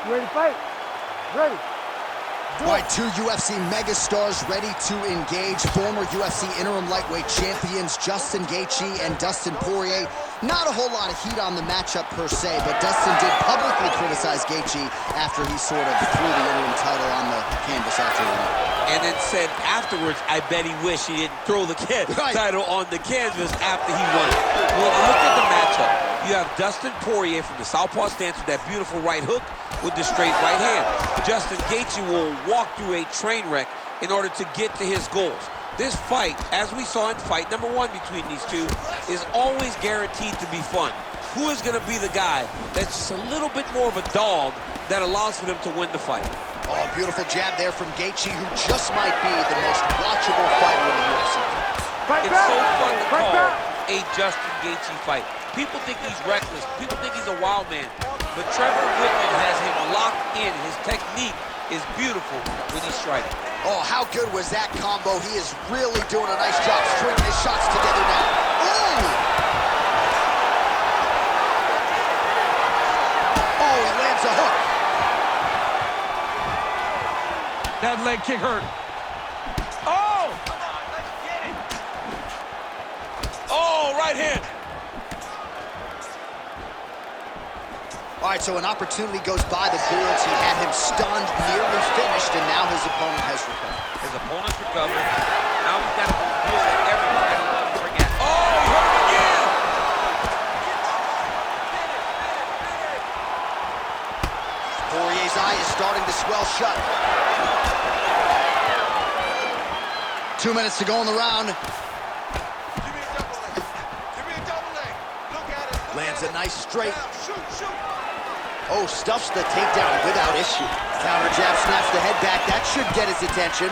ready to fight? Ready. All right, two UFC megastars ready to engage. Former UFC interim lightweight champions Justin Gaethje and Dustin Poirier. Not a whole lot of heat on the matchup per se, but Dustin did publicly criticize Gaethje after he sort of threw the interim title on the canvas after he won. And then said afterwards, I bet he wished he didn't throw the title on the canvas after he won it. Well, look at the matchup. You have Dustin Poirier from the southpaw stance with that beautiful right hook with the straight right hand. Justin Gaethje will walk through a train wreck in order to get to his goals. This fight, as we saw in fight number one between these two, is always guaranteed to be fun. Who is going to be the guy that's just a little bit more of a dog that allows for them to win the fight? Oh, beautiful jab there from Gaethje, who just might be the most watchable fighter in the UFC. It's so fun to call a Justin Gaethje fight. People think he's reckless. People think he's a wild man. But Trevor Wittman has him locked in. His technique is beautiful when he's striking. Oh, how good was that combo? He is really doing a nice job stringing his shots together now. Ooh! Oh, he lands a hook. That leg kick hurt. Oh! Oh, right hand. All right, so an opportunity goes by the Bulls. He had him stunned, nearly finished, and now his opponent has recovered. His opponent's recovered. Now he's got to deal with everybody. Don't forget. Oh, he hurt him again! Poirier's eye is starting to swell shut. 2 minutes to go in the round. Lands a nice straight. Oh, stuffs the takedown without issue. Counter jab, snaps the head back. That should get his attention.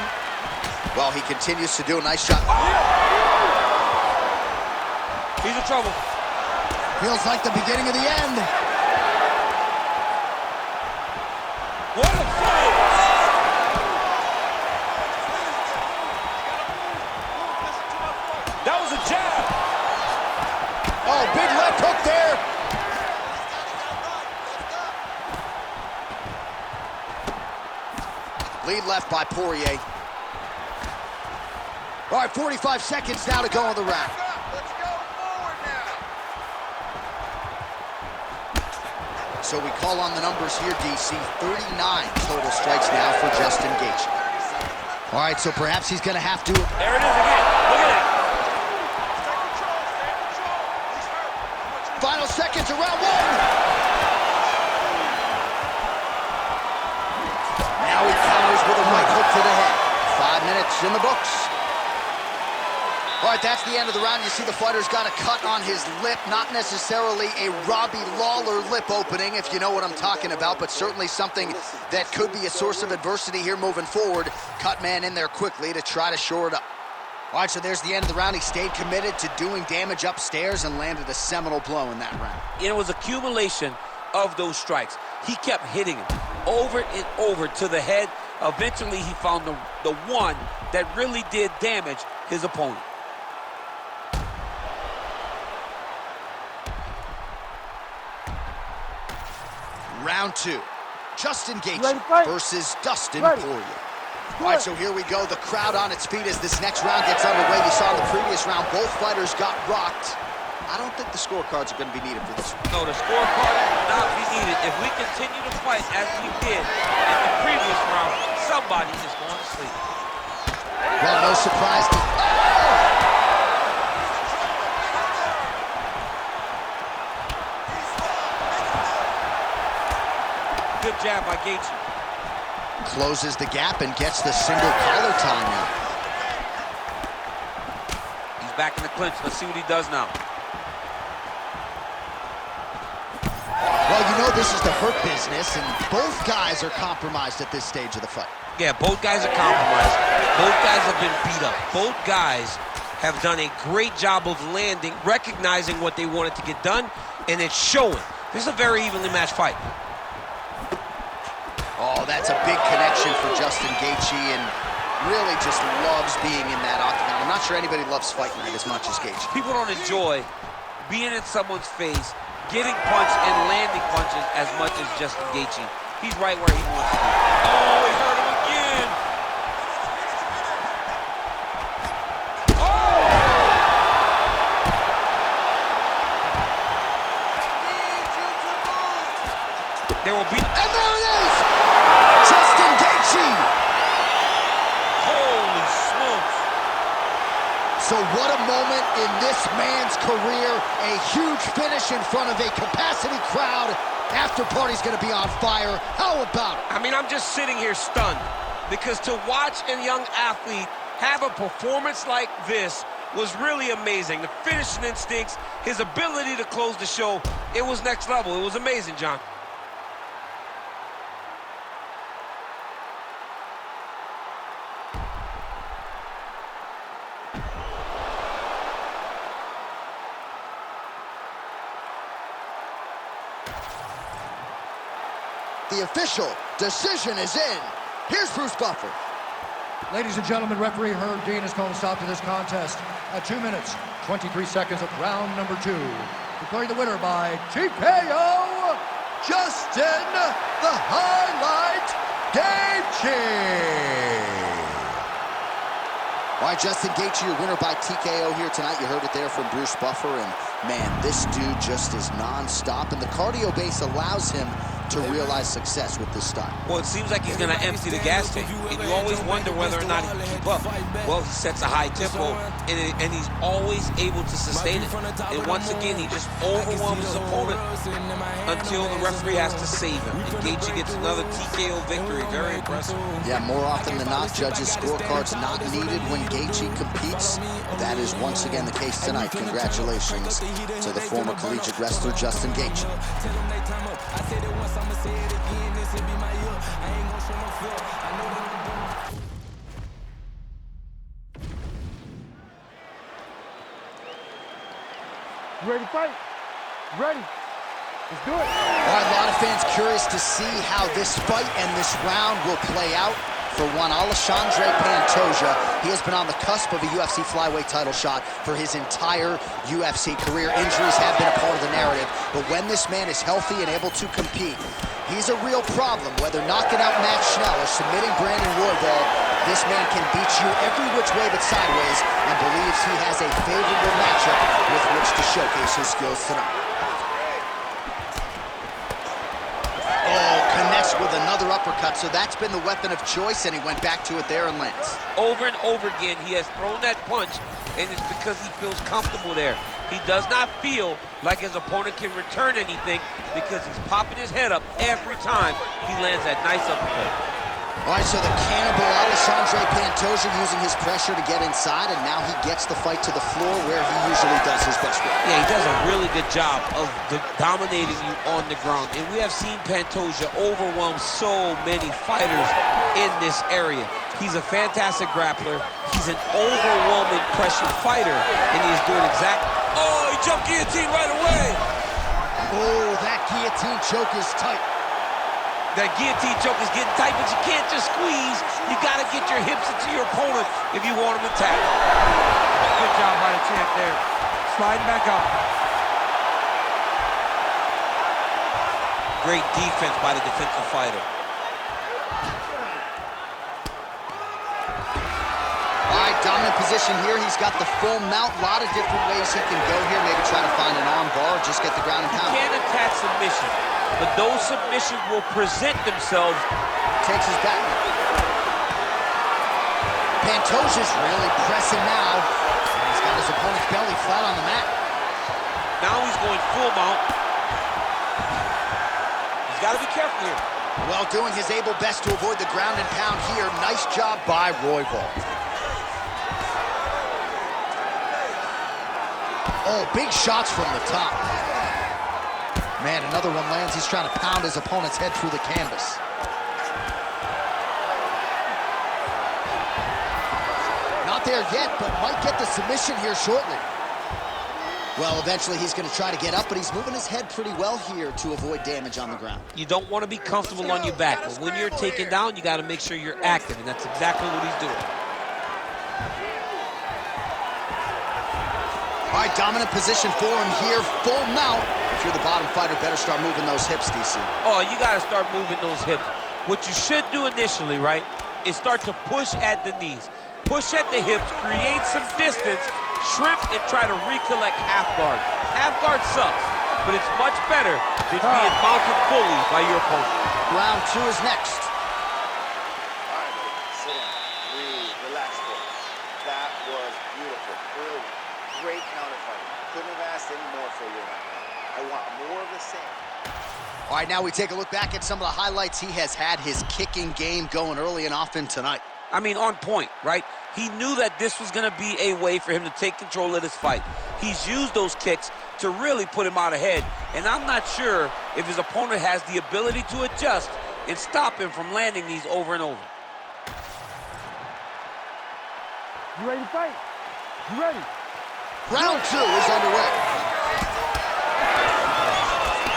Well, he continues to do a nice shot. He's in trouble. Feels like the beginning of the end. What a fight! That was a jab. Oh, big left hook there. Lead left by Poirier. All right, 45 seconds now to go in the round. Let's go forward now. So we call on the numbers here, DC. 39 total strikes now for Justin Gaethje. All right, so perhaps he's going to have to... There it is again. Look at that. Final seconds of round one. Now he counters with a right hook to the head. 5 minutes in the books. All right, that's the end of the round. You see the fighter's got a cut on his lip. Not necessarily a Robbie Lawler lip opening, if you know what I'm talking about, but certainly something that could be a source of adversity here moving forward. Cut man in there quickly to try to shore it up. All right, so there's the end of the round. He stayed committed to doing damage upstairs and landed a seminal blow in that round. It was accumulation of those strikes. He kept hitting him over and over to the head. Eventually, he found the one that really did damage his opponent. Round two. Justin Gaethje versus Dustin Ready. Poirier. All right, so here we go. The crowd on its feet as this next round gets underway. You saw in the previous round, both fighters got rocked. I don't think the scorecards are going to be needed for this one. No, the scorecard will not be needed. If we continue to fight as we did in the previous round, somebody is going to sleep. Well, no surprise to... Good jab by Gaethje. Closes the gap and gets the single collar tie now. He's back in the clinch. Let's see what he does now. Well, you know this is the hurt business, and both guys are compromised at this stage of the fight. Yeah, both guys are compromised. Both guys have been beat up. Both guys have done a great job of landing, recognizing what they wanted to get done, and it's showing. This is a very evenly matched fight. Oh, that's a big connection for Justin Gaethje, and really just loves being in that octagon. I'm not sure anybody loves Fight Night as much as Gaethje. People don't enjoy being in someone's face, getting punched and landing punches as much as Justin Gaethje he's right where he wants to be. Oh, he hurt him again. Oh! There will be... And there it is! Justin Gaethje! Holy smokes. So what a moment in this man's career. A huge finish in front of a capacity crowd. After party's gonna be on fire. How about it? I mean, I'm just sitting here stunned because to watch a young athlete have a performance like this was really amazing. The finishing instincts, his ability to close the show, it was next level. It was amazing, John. The official decision is in. Here's Bruce Buffer. Ladies and gentlemen, referee Herb Dean has called a stop to this contest at 2 minutes, 23 seconds of round number 2. Declaring the winner by TKO, Justin the Highlight Gaethje. All right, Justin Gaethje, your winner by TKO here tonight. You heard it there from Bruce Buffer, and man, this dude just is non-stop, and the cardio base allows him to realize success with this style. Well, it seems like he's going to empty the gas tank, and you always wonder whether or not he can keep up. Well, he sets a high tempo, and he's always able to sustain it. And once again, he just overwhelms his opponent until the referee has to save him. And Gaethje gets another TKO victory. Very impressive. Yeah, more often than not, judges' scorecards not needed when Gaethje competes. That is once again the case tonight. Congratulations to the former collegiate wrestler, Justin Gaethje. You ready to fight? Ready. Let's do it. All right, a lot of fans curious to see how this fight and this round will play out. For one, Alexandre Pantoja, he has been on the cusp of a UFC flyweight title shot for his entire UFC career. Injuries have been a part of the narrative, but when this man is healthy and able to compete, he's a real problem. Whether knocking out Matt Schnell or submitting Brandon Royval, this man can beat you every which way but sideways and believes he has a favorable matchup with which to showcase his skills tonight. With another uppercut, so that's been the weapon of choice, and he went back to it there and lands. Over and over again, he has thrown that punch, and it's because he feels comfortable there. He does not feel like his opponent can return anything because he's popping his head up every time he lands that nice uppercut. All right, so the cannibal Alexandre Pantoja using his pressure to get inside, and now he gets the fight to the floor where he usually does his best work. Yeah, he does a really good job of dominating you on the ground. And we have seen Pantoja overwhelm so many fighters in this area. He's a fantastic grappler. He's an overwhelming pressure fighter, and he is doing exactly... Oh, he jumped guillotine right away! Oh, that guillotine choke is tight. That guillotine choke is getting tight, but you can't just squeeze. You got to get your hips into your opponent if you want him to tap. Good job by the champ there. Sliding back up. Great defense by the defensive fighter. All right, dominant position here. He's got the full mount. A lot of different ways he can go here. Maybe try to find an arm bar or just get the ground and pound. He can't attach submission. But those submissions will present themselves. Takes his back. Pantoja's really pressing now. He's got his opponent's belly flat on the mat. Now he's going full mount. He's got to be careful here. Well, doing his able best to avoid the ground and pound here. Nice job by Royval. Oh, big shots from the top. Man, another one lands. He's trying to pound his opponent's head through the canvas. Not there yet, but might get the submission here shortly. Well, eventually he's going to try to get up, but he's moving his head pretty well here to avoid damage on the ground. You don't want to be comfortable on your back, but when you're taken down, you got to make sure you're active, and that's exactly what he's doing. All right, dominant position for him here, full mount. If you're the bottom fighter, better start moving those hips, DC. Oh, you got to start moving those hips. What you should do initially, right, is start to push at the knees. Push at the hips, create some distance, shrimp, and try to recollect half guard. Half guard sucks, but it's much better than being mounted fully by your opponent. Round 2 is next. All right, buddy. Sit down. Breathe. Relax for us. That was beautiful. Brilliant. Great counter fighting. Couldn't have asked any more for you right now. I want more of the same. All right, now we take a look back at some of the highlights. He has had his kicking game going early and often tonight. I mean, on point, right? He knew that this was going to be a way for him to take control of this fight. He's used those kicks to really put him out ahead, and I'm not sure if his opponent has the ability to adjust and stop him from landing these over and over. You ready to fight? You ready? Round 2 is underway.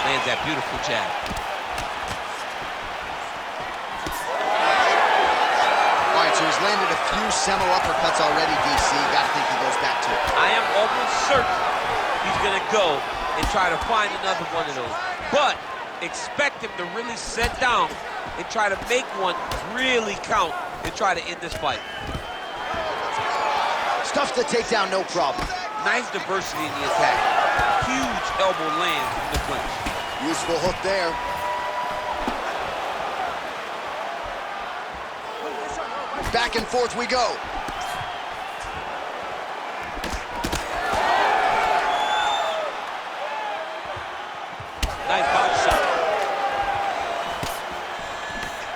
Lands that beautiful jab. All right, so he's landed a few seminal uppercuts already, DC. Got to think he goes back to it. I am almost certain he's going to go and try to find another one of those. But expect him to really sit down and try to make one really count and try to end this fight. Stuff the takedown, no problem. Nice diversity in the attack. Huge elbow lands in the clinch. Useful hook there. Back and forth we go. Nice body shot.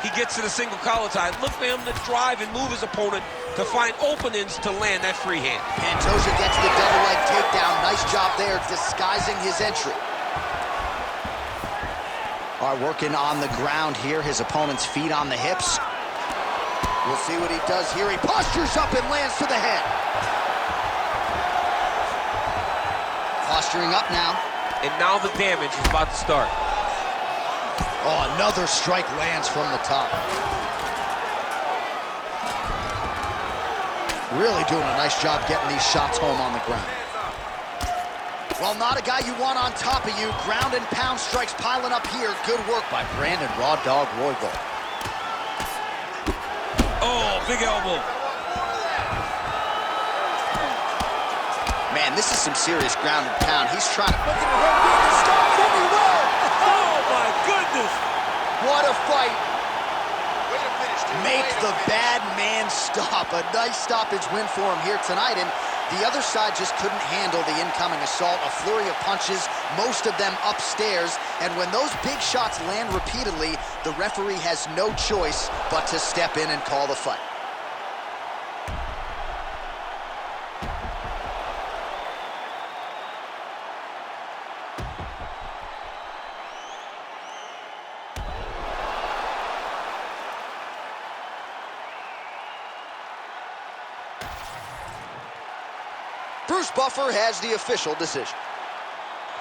He gets to the single collar tie. Look for him to drive and move his opponent to find openings to land that free hand. Pantoja gets the double leg takedown. Nice job there disguising his entry. All right, working on the ground here. His opponent's feet on the hips. We'll see what he does here. He postures up and lands to the head. Posturing up now. And now the damage is about to start. Oh, another strike lands from the top. Really doing a nice job getting these shots home on the ground. Well, not a guy you want on top of you. Ground and pound strikes piling up here. Good work by Brandon Raw Dog Royval. Oh, big elbow. Man, this is some serious ground and pound. He's trying to... Look at it, stop it, and he will! Oh, my goodness. What a fight. Way to finish, dude. Make Way to the finish. bad man stop. A nice stoppage win for him here tonight, and the other side just couldn't handle the incoming assault. A flurry of punches, most of them upstairs, and when those big shots land repeatedly, the referee has no choice but to step in and call the fight. Bruce Buffer has the official decision.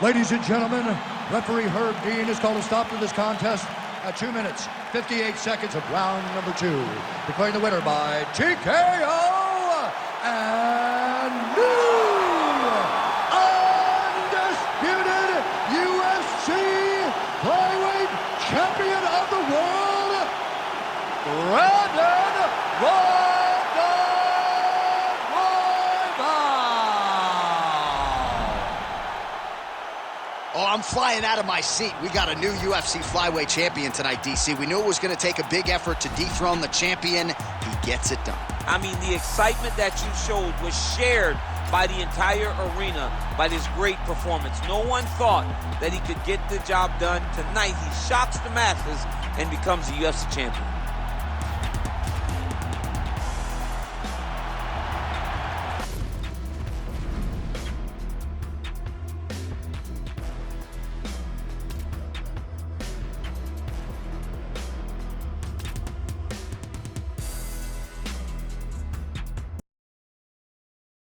Ladies and gentlemen, referee Herb Dean has called a stop to this contest at 2 minutes, 58 seconds of round number 2. Declaring the winner by TKO and new undisputed UFC flyweight champion of the world, Brandon Royval. Oh, I'm flying out of my seat. We got a new UFC flyweight champion tonight, DC. We knew it was going to take a big effort to dethrone the champion. He gets it done. I mean, the excitement that you showed was shared by the entire arena by this great performance. No one thought that he could get the job done. Tonight, he shocks the masses and becomes a UFC champion.